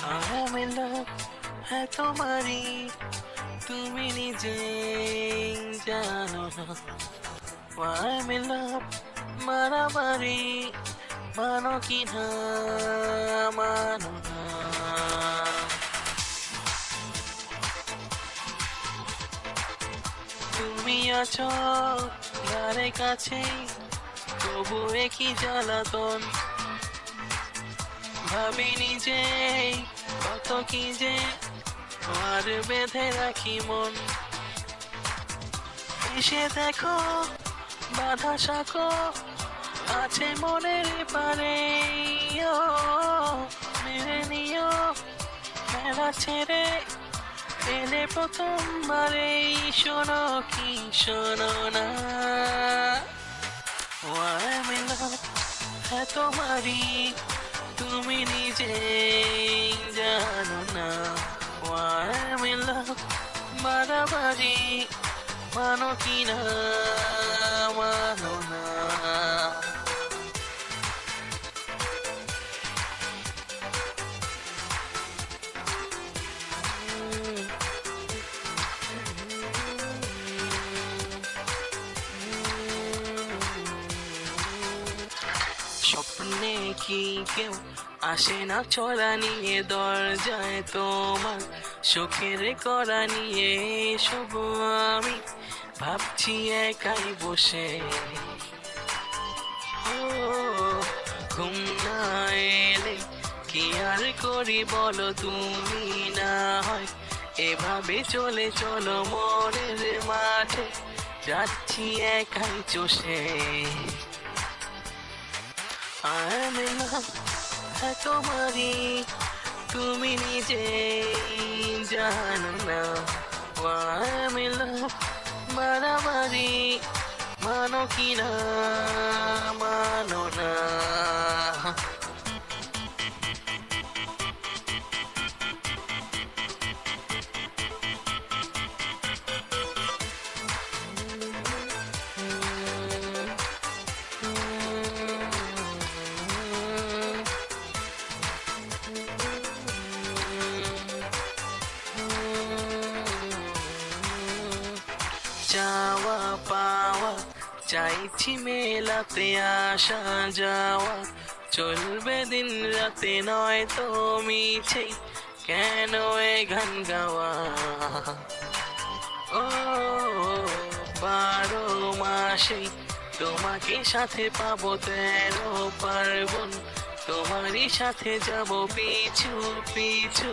I'm in love है तुम्हारी তুমি নিজে জানো না I'm in love মারামারি মানো কি না মানো না তুমি আছো ধারে কাছেই তবু একই জ্বালাতন ভাবিনি যে কত কি যে আর বেঁধে রাখি মন এসে দেখো বাধা শাখো আছে মনের পারে মেরে নিও মেলা ছেড়ে এলে প্রথমবারে শোনো কি শোনো না মিল হ্যাঁ তোমারই তুমি নিজে জানো না মিল মারামারি মানো কি না মানো না স্বপ্নে কি কেউ আসে না চলা নিয়ে দরজায় তোমার শোকের করা নিয়ে সব আমি ভাবছি একাই বসে ঘুম না এলে কি আর করি বলো তুমি না হয় এভাবে চলে চলো মনের মাঠে যাচ্ছি একাই চষে I'm in love है तुम्हारी তুমি নিজে জানো না I'm in love মারামারি মানো কি না মানো না যাওয়া পাওয়া চাইছি মেলাতে আসা যাওয়া চলবে দিন রাতে নয় তো মিছে কেন এ গান গাওয়া ও 12 মাসে তোমাকে সাথে পাবো 13 পার্বণ তোমারই সাথে যাব পিছু পিছু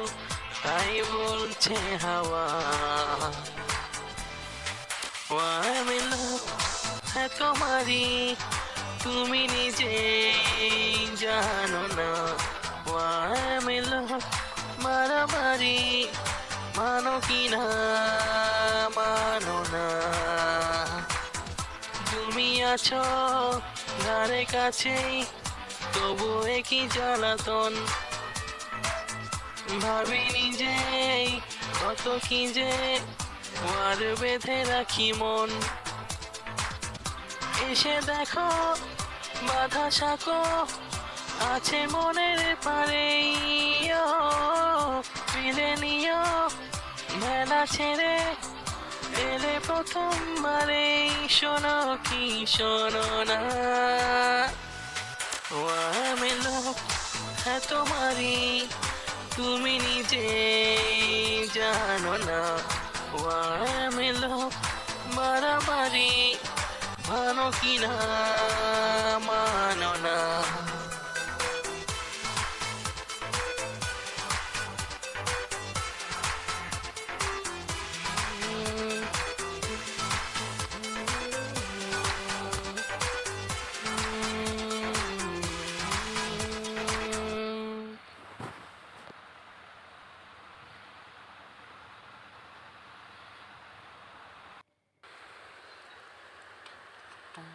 তাই বলছে হাওয়া I'm in love है तुम्हारी তুমি নিজে জানো না I'm in love মারামারি মানো কি না মানো না তুমি আছো ধারে কাছেই তবু একই জ্বালাতন ভাবিনি যে কত কি যে আর বেঁধে রাখি মন এসে দেখো বাধা শাখো আছে মনের পারে মিলে নিও মেলা ছেড়ে এলে প্রথমবারে শোনো কি শোনো না আমি লোক হ্যাঁ তোমারই তুমি নিজে জানো না আমি লোক মারামারি মানো কি না মানো না